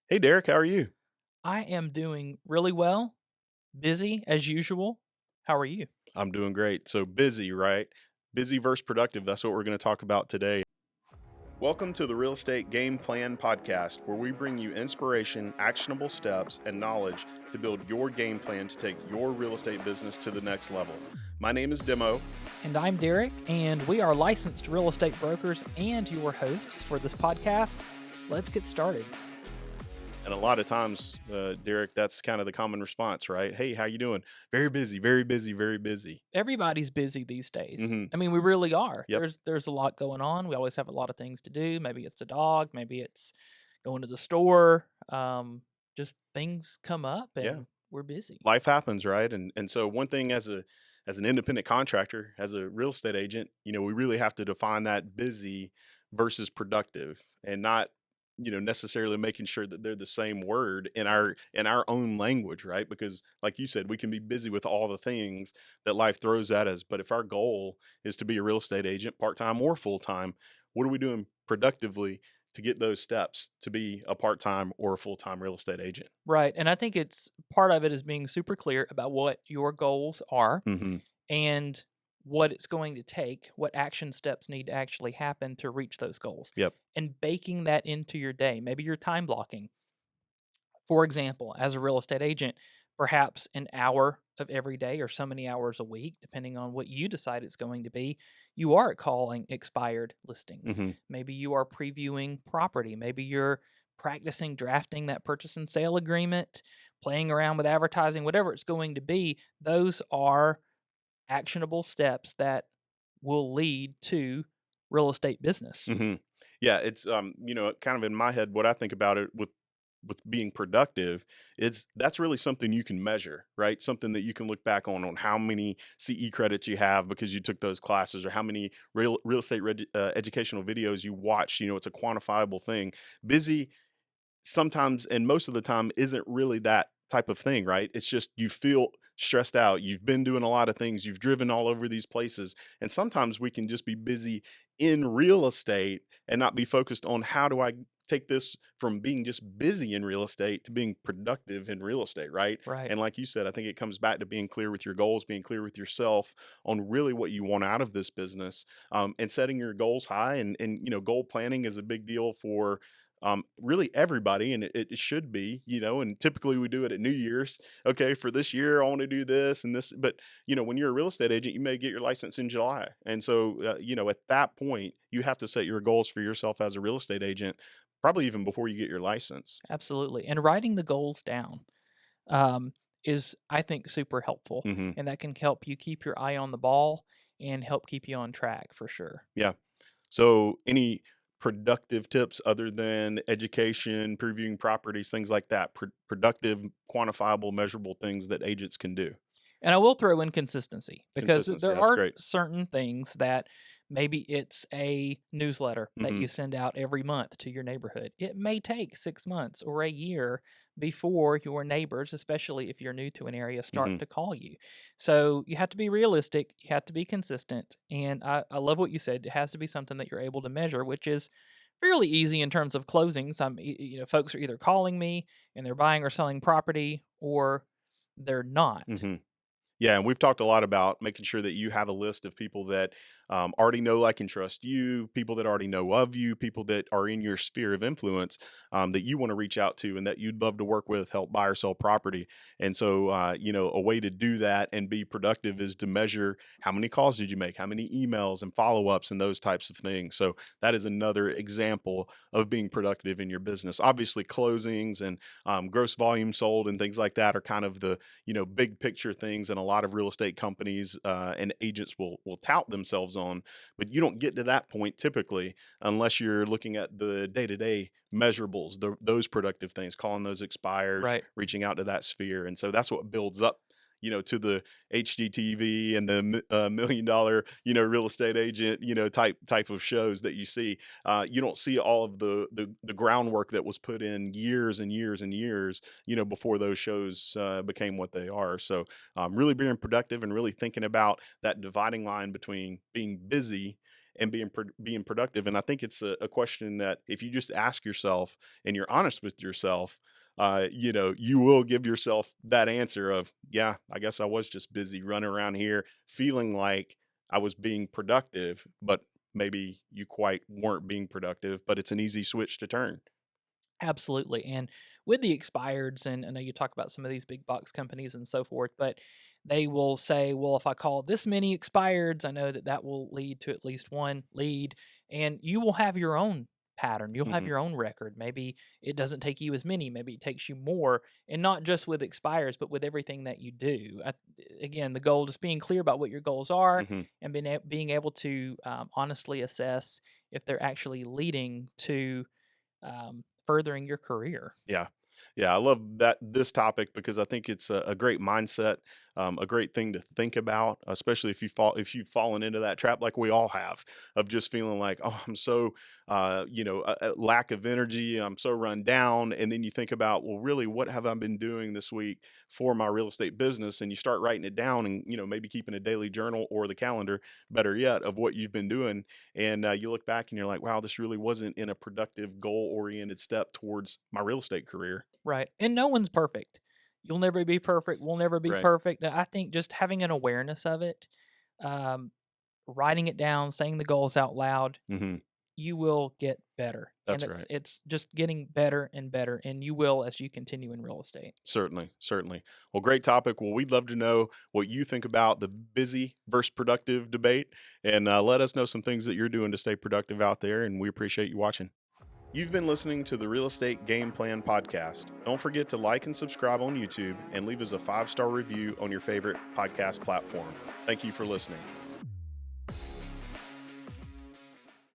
Hey Derek, how are you? I am doing really well, busy as usual. How are you? I'm doing great. So busy, right? Busy versus productive. That's what we're going to talk about today. Welcome to the Real Estate Game Plan Podcast, where we bring you inspiration, actionable steps, and knowledge to build your game plan to take your real estate business to the next level. My name is Demo. And I'm Derek, and we are licensed real estate brokers and your hosts for this podcast. Let's get started. And a lot of times, Derek, that's kind of the common response, right? Hey, how you doing? Very busy, very busy, very busy. Everybody's busy these days. Mm-hmm. I mean, we really are. Yep. There's a lot going on. We always have a lot of things to do. Maybe it's the dog, maybe it's going to the store. Just things come up Yeah. and we're busy. Life happens, right? And so one thing as an independent contractor, as a real estate agent, we really have to define that busy versus productive and not, necessarily making sure that they're the same word in our own language, right? Because like you said, we can be busy with all the things that life throws at us, but if our goal is to be a real estate agent, part-time or full-time, what are we doing productively to get those steps to be a part-time or a full-time real estate agent? Right. And I think it's part of it is being super clear about what your goals are Mhm. and what it's going to take, what action steps need to actually happen to reach those goals, Yep. and baking that into your day. Maybe you're time blocking. For example, as a real estate agent, perhaps an hour of every day or so many hours a week, depending on what you decide it's going to be, you are calling expired listings. Mhm. Maybe you are previewing property. Maybe you're practicing drafting that purchase and sale agreement, playing around with advertising, whatever it's going to be. Those are actionable steps that will lead to real estate business. Mhm. Yeah, it's, kind of in my head, what I think about it with being productive, it's that's really something you can measure, right? Something that you can look back on how many CE credits you have because you took those classes or how many real estate educational videos you watched, it's a quantifiable thing. Busy sometimes and most of the time isn't really that type of thing, right? It's just you feel stressed out. You've been doing a lot of things. You've driven all over these places. And sometimes we can just be busy in real estate and not be focused on how do I take this from being just busy in real estate to being productive in real estate, right? Right. And like you said, I think it comes back to being clear with your goals, being clear with yourself on really what you want out of this business, and setting your goals high. And goal planning is a big deal for really everybody, and it should be, and typically we do it at New Year's. Okay, for this year, I want to do this and this, but when you're a real estate agent, you may get your license in July, and so at that point, you have to set your goals for yourself as a real estate agent, probably even before you get your license. Absolutely. And writing the goals down um, is, I think, super helpful. Hmm. And that can help you keep your eye on the ball and help keep you on track for sure. Yeah. So, any productive tips other than education, previewing properties, things like that? Productive, quantifiable, measurable things that agents can do. And I will throw in consistency because Consistency. there That's are great. certain things that maybe it's a newsletter that Hmm. you send out every month to your neighborhood. It may take 6 months or a year before your neighbors, especially if you're new to an area, start Hmm. to call you. So you have to be realistic, you have to be consistent. And I love what you said. It has to be something that you're able to measure, which is fairly easy in terms of closings. Folks are either calling me and they're buying or selling property or they're not. Hmm. Yeah, and we've talked a lot about making sure that you have a list of people that already know, like, and trust you, people that already know of you, people that are in your sphere of influence, that you want to reach out to and that you'd love to work with, help buy or sell property. And so, a way to do that and be productive is to measure how many calls did you make, how many emails and follow ups and those types of things. So that is another example of being productive in your business. Obviously, closings and gross volume sold and things like that are kind of the big picture things, and a lot of real estate companies and agents will tout themselves on, but you don't get to that point typically unless you're looking at the day-to-day measurables, those productive things, calling those expires, Right. reaching out to that sphere. And so that's what builds up to the HGTV and the million dollar real estate agent type of shows that you see. You don't see all of the groundwork that was put in years and years and years before those shows became what they are. So, really being productive and really thinking about that dividing line between being busy and being productive. And I think it's a question that if you just ask yourself and you're honest with yourself, you will give yourself that answer of, yeah, I guess I was just busy running around here feeling like I was being productive, but maybe you quite weren't being productive, but it's an easy switch to turn. Absolutely. And with the expireds, and I know you talk about some of these big box companies and so forth, but they will say, well, if I call this many expireds, I know that that will lead to at least one lead, and you will have your own pattern. You'll have Hmm. your own record. Maybe it doesn't take you as many, maybe it takes you more, and not just with expires, but with everything that you do. Again, the goal is being clear about what your goals are Hmm. and being able to honestly assess if they're actually leading to furthering your career. Yeah. Yeah, I love that this topic because I think it's a great mindset, a great thing to think about, especially if you've fallen into that trap like we all have, of just feeling like, oh, I'm so a lack of energy, I'm so run down, and then you think about, well, really, what have I been doing this week for my real estate business? And you start writing it down, and maybe keeping a daily journal or the calendar, better yet, of what you've been doing, and you look back and you're like, wow, this really wasn't in a productive, goal oriented step towards my real estate career. Right. And no one's perfect. You'll never be perfect. We'll never be Right. perfect. And I think just having an awareness of it, um, writing it down, saying the goals out loud, Hmm. you will get better. And That's it's right. it's just getting better and better. And you will as you continue in real estate. Certainly. Certainly. Well, great topic. Well, we'd love to know what you think about the busy versus productive debate, and let us know some things that you're doing to stay productive out there. And we appreciate you watching. You've been listening to the Real Estate Game Plan podcast. Don't forget to like and subscribe on YouTube and leave us a 5-star review on your favorite podcast platform. Thank you for listening.